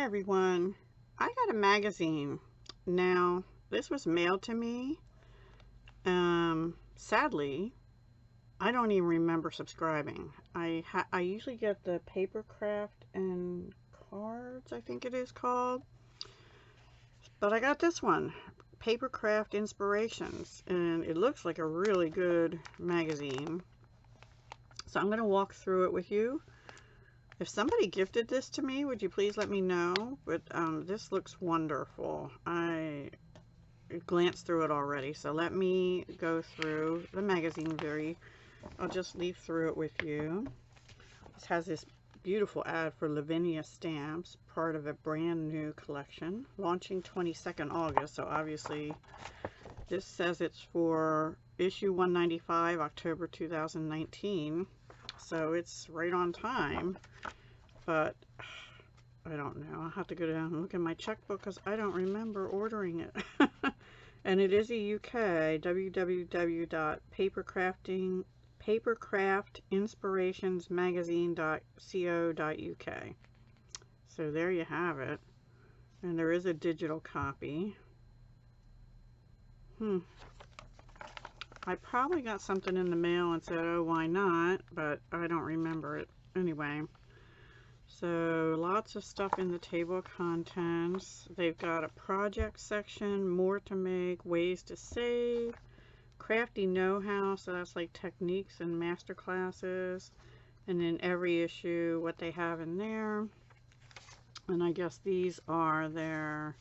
everyone. I got a magazine. Now, this was mailed to me. Sadly, I don't even remember subscribing. I usually get the Papercraft and Cards, I think it is called. But I got this one, Papercraft Inspirations, and it looks like a really good magazine. So I'm going to walk through it with you. If somebody gifted this to me, would you please let me know? But this looks wonderful. I glanced through it already, so let me go through the magazine I'll just leaf through it with you. This has this beautiful ad for Lavinia stamps, part of a brand new collection, launching 22nd August, so obviously this says it's for issue 195, October 2019, so it's right on time. But I don't know. I'll have to go down and look at my checkbook because I don't remember ordering it. And it is a UK, www.papercraftinspirationsmagazine.co.uk. So there you have it. And there is a digital copy. I probably got something in the mail and said, oh, why not? But I don't remember it. Anyway. So lots of stuff in the table of contents. They've got a project section, more to make, ways to save, crafty know-how, so that's like techniques and master classes, and then every issue what they have in there. And I guess these are their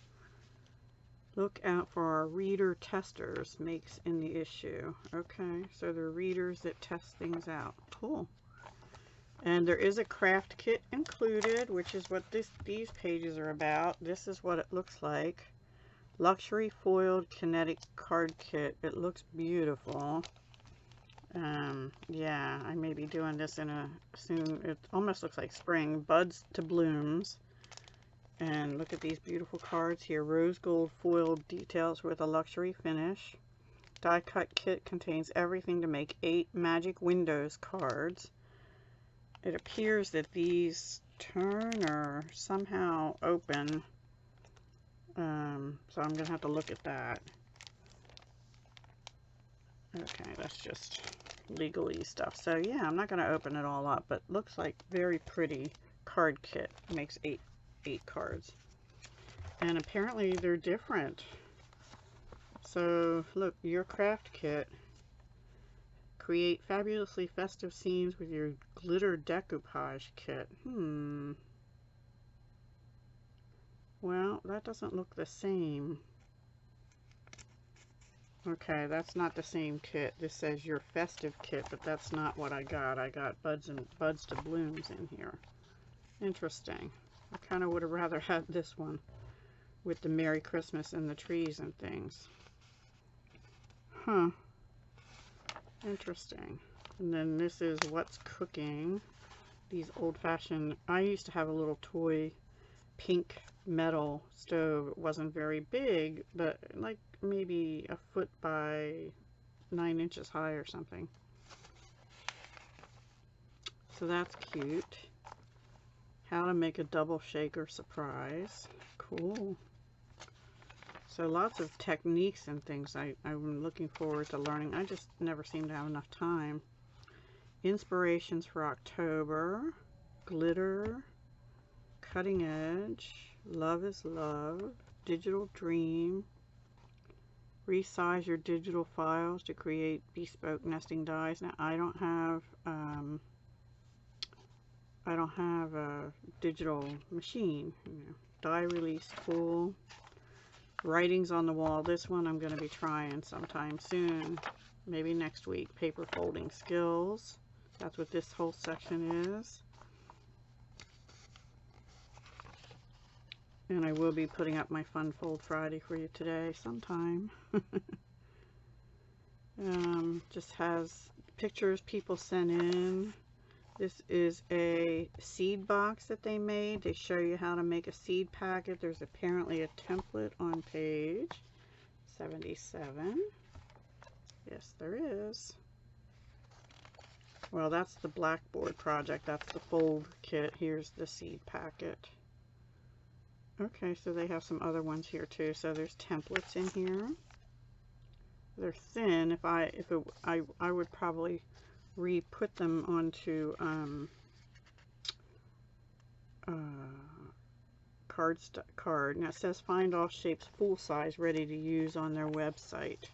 look out for our reader testers makes in the issue. Okay, so they're readers that test things out. Cool. And there is a craft kit included, which is what these pages are about. This is what it looks like. Luxury foiled kinetic card kit. It looks beautiful. Yeah, I may be doing this in a soon. It almost looks like spring. Buds to blooms. And look at these beautiful cards here. Rose gold foiled details with a luxury finish. Die cut kit contains everything to make 8 Magic Windows cards. It appears that these turn or somehow open, so I'm going to have to look at that. Okay, that's just legalese stuff. So yeah, I'm not going to open it all up, but looks like very pretty card kit. Makes 8 cards. And apparently they're different. So look, your craft kit. Create fabulously festive scenes with your glitter decoupage kit. Well, that doesn't look the same. Okay, that's not the same kit. This says your festive kit, but that's not what I got. I got buds to blooms in here. Interesting. I kind of would have rather had this one with the Merry Christmas and the trees and things. Huh. Interesting. And then this is what's cooking. These old-fashioned, I used to have a little toy pink metal stove. It wasn't very big, but like maybe a foot by 9 inches high or something. So that's cute. How to make a double shaker surprise. Cool. So lots of techniques and things I'm looking forward to learning. I just never seem to have enough time. Inspirations for October. Glitter. Cutting Edge. Love is Love. Digital Dream. Resize your digital files to create bespoke nesting dies. Now I don't have a digital machine. Die release tool. Writings on the wall. This one I'm going to be trying sometime soon. Maybe next week. Paper folding skills. That's what this whole section is. And I will be putting up my Fun Fold Friday for you today sometime. Just has pictures people sent in. This is a seed box that they made. They show you how to make a seed packet. There's apparently a template on page 77. Yes, there is. Well, that's the Blackboard project. That's the fold kit. Here's the seed packet. Okay, so they have some other ones here too. So there's templates in here. They're thin. I would probably re-put them onto card. Now it says find all shapes full size ready to use on their website.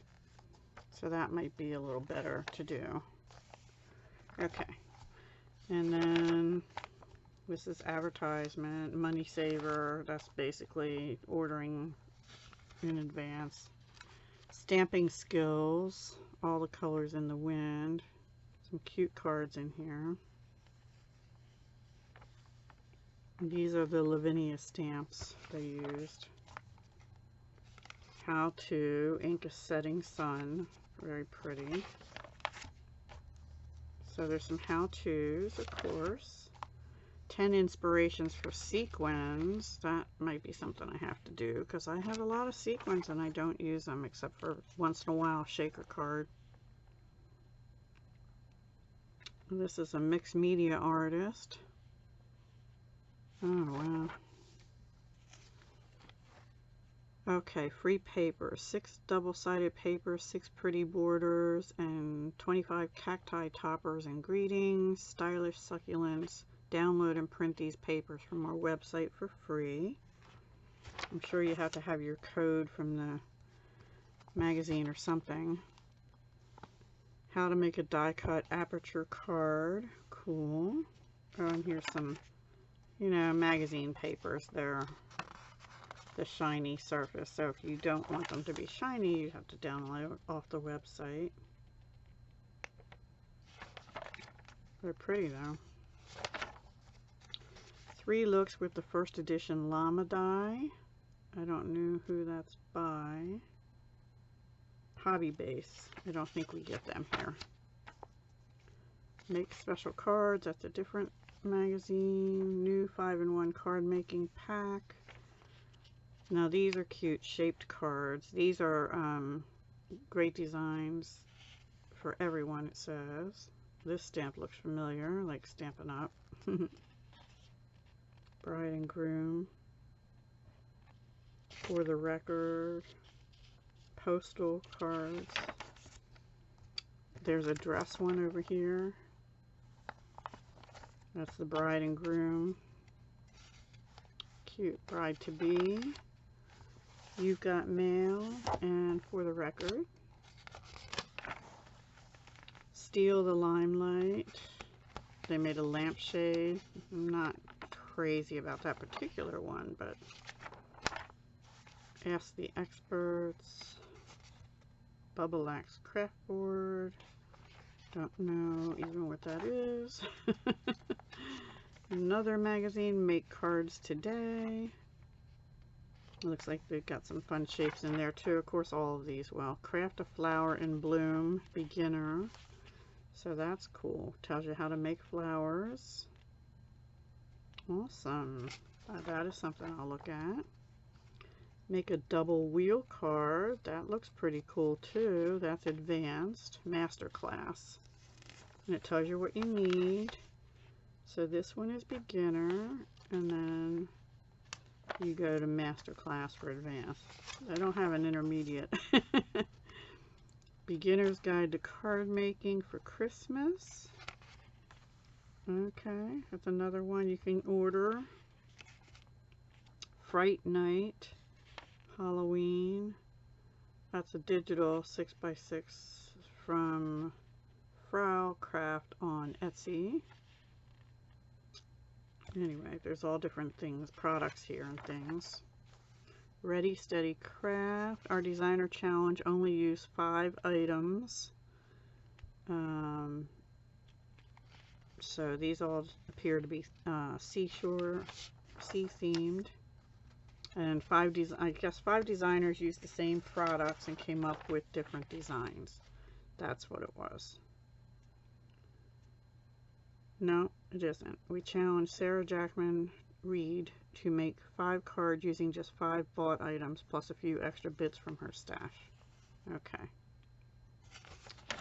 So that might be a little better to do. Okay. And then this is advertisement, money saver. That's basically ordering in advance. Stamping skills, all the colors in the wind. Some cute cards in here. These are the Lavinia stamps they used. How to ink a setting sun. Very pretty. So there's some how-tos, of course. 10 inspirations for sequins. That might be something I have to do because I have a lot of sequins and I don't use them except for once in a while shaker card. This is a mixed media artist. Oh wow. Okay, free paper. 6 double-sided papers, 6 pretty borders, and 25 cacti toppers and greetings. Stylish succulents. Download and print these papers from our website for free. I'm sure you have to have your code from the magazine or something. How to make a die-cut Aperture card. Cool. Oh, and here's some, you know, magazine papers. They're the shiny surface. So if you don't want them to be shiny, you have to download off the website. They're pretty though. 3 looks with the first edition llama die. I don't know who that's by. Hobby Base. I don't think we get them here. Make special cards. That's a different magazine. New 5-in-1 card making pack. Now these are cute shaped cards. These are great designs for everyone, it says. This stamp looks familiar, like Stampin' Up. Bride and groom. For the record. Postal cards. There's a dress one over here. That's the bride and groom. Cute bride to be. You've got mail, and for the record. Steal the limelight. They made a lampshade. I'm not crazy about that particular one, but ask the experts. Bubble Wax craft board. Don't know even what that is. Another magazine, Make Cards Today. Looks like they've got some fun shapes in there too. Of course, all of these. Well, Craft a Flower in Bloom, beginner. So that's cool. Tells you how to make flowers. Awesome. That is something I'll look at. Make a double wheel card. That looks pretty cool too. That's advanced. Masterclass. And it tells you what you need. So this one is beginner. And then you go to Masterclass for advanced. I don't have an intermediate. Beginner's Guide to Card Making for Christmas. Okay, that's another one you can order. Fright Night, Halloween. That's a digital 6x6 from Frau Craft on Etsy. Anyway, there's all different things, products here and things. Ready, Steady, Craft. Our designer challenge, only use 5 items. So these all appear to be seashore, sea themed. And I guess 5 designers used the same products and came up with different designs. That's what it was. No, it isn't. We challenged Sarah Jackman Reed to make 5 cards using just 5 bought items plus a few extra bits from her stash. Okay.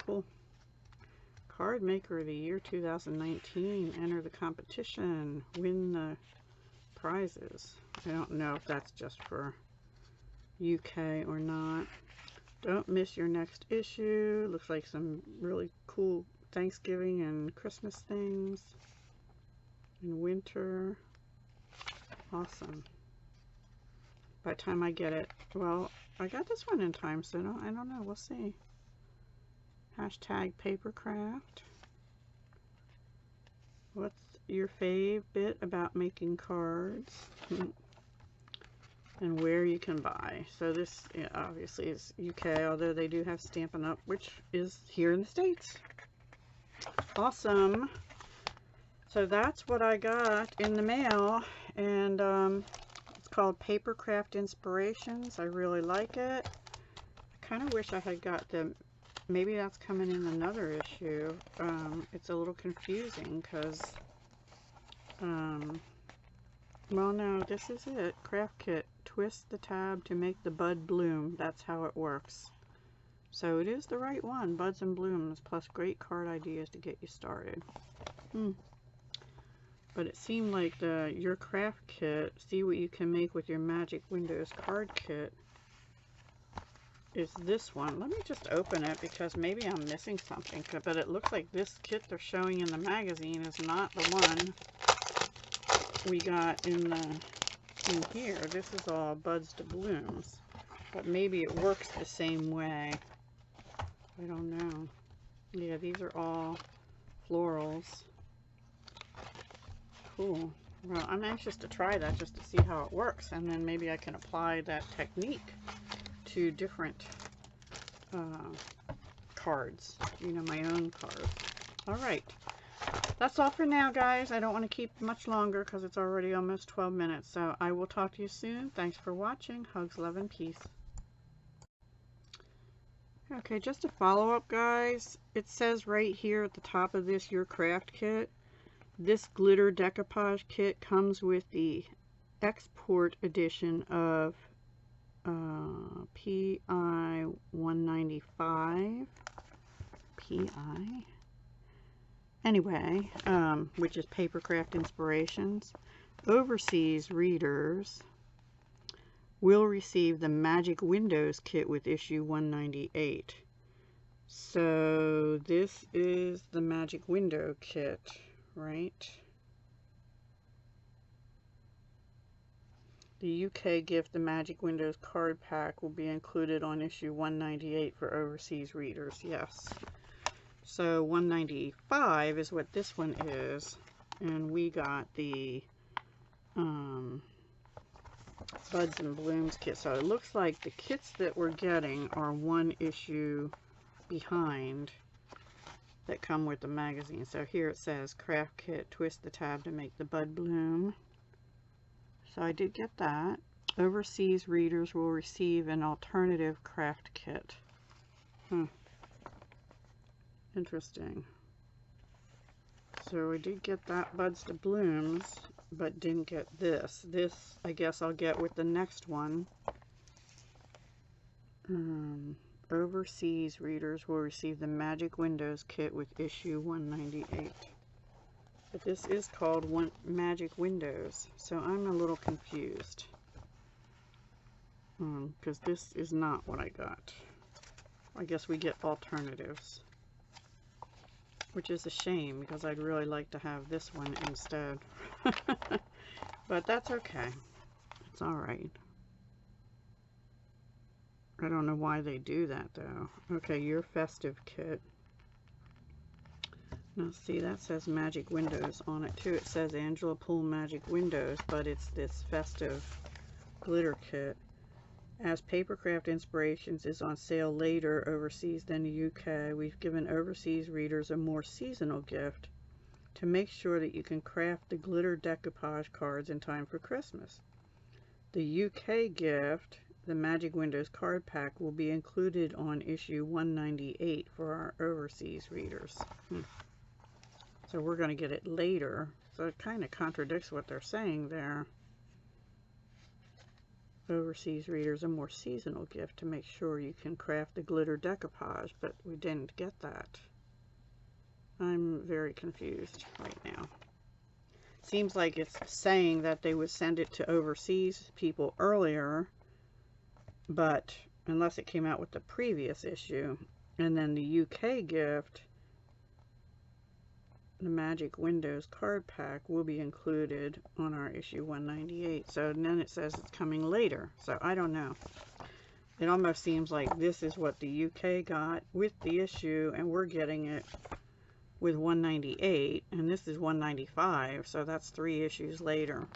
Cool. Card Maker of the Year 2019. Enter the competition. Win the prizes. I don't know if that's just for UK or not. Don't miss your next issue. Looks like some really cool Thanksgiving and Christmas things. In winter. Awesome. By the time I get it, well, I got this one in time, so I don't know. We'll see. Hashtag Papercraft. What's your fave bit about making cards? And where you can buy. So this, yeah, obviously is UK, although they do have Stampin' Up, which is here in the States. Awesome. So that's what I got in the mail, and it's called Papercraft Inspirations. I really like it. I kind of wish I had got the, maybe that's coming in another issue. It's a little confusing because, well, no, this is it. Craft Kit. Twist the tab to make the bud bloom. That's how it works. So it is the right one. Buds and blooms, plus great card ideas to get you started. But it seemed like your craft kit, see what you can make with your Magic Windows card kit, is this one. Let me just open it because maybe I'm missing something. But it looks like this kit they're showing in the magazine is not the one we got in here. This is all buds to blooms. But maybe it works the same way. I don't know. Yeah, these are all florals. Cool. Well, I'm anxious to try that just to see how it works, and then maybe I can apply that technique to different cards, you know, my own cards. All right, that's all for now, guys. I don't want to keep much longer because it's already almost 12 minutes, so I will talk to you soon. Thanks for watching. Hugs, love, and peace. Okay, just a follow-up, guys. It says right here at the top of this, your craft kit. This glitter decoupage kit comes with the export edition of PI 195. PI? Anyway, which is Papercraft Inspirations. Overseas readers will receive the Magic Windows kit with issue 198. So this is the Magic Window kit, right? The UK gift, the Magic Windows card pack, will be included on issue 198 for overseas readers. Yes. So 195 is what this one is, and we got the Buds and Blooms kit. So it looks like the kits that we're getting are one issue behind that come with the magazine. So here it says craft kit, twist the tab to make the bud bloom. So I did get that. Overseas readers will receive an alternative craft kit. Interesting. So I did get that Buds to Blooms, but didn't get this. This, I guess I'll get with the next one. Overseas readers will receive the Magic Windows kit with issue 198. But this is called Magic Windows, so I'm a little confused. Because this is not what I got. I guess we get alternatives. Which is a shame, because I'd really like to have this one instead. But that's okay. It's alright. I don't know why they do that, though. Okay, your festive kit. Now, see, that says Magic Windows on it, too. It says Angela Poole Magic Windows, but it's this festive glitter kit. As Papercraft Inspirations is on sale later overseas than the UK, we've given overseas readers a more seasonal gift to make sure that you can craft the glitter decoupage cards in time for Christmas. The UK gift, the Magic Windows card pack, will be included on issue 198 for our overseas readers. So we're going to get it later. So it kind of contradicts what they're saying there. Overseas readers a more seasonal gift to make sure you can craft the glitter decoupage, but we didn't get that. I'm very confused right now. Seems like it's saying that they would send it to overseas people earlier, but unless it came out with the previous issue. And then the UK gift, the Magic Windows card pack, will be included on our issue 198. So then it says it's coming later. So I don't know. It almost seems like this is what the UK got with the issue, and we're getting it with 198, and this is 195, so that's 3 issues later.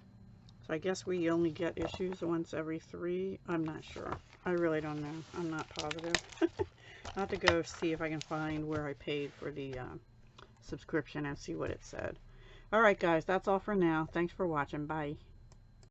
So I guess we only get issues once every 3. I'm not sure. I really don't know. I'm not positive. I'll have to go see if I can find where I paid for the subscription and see what it said. Alright guys, that's all for now. Thanks for watching. Bye.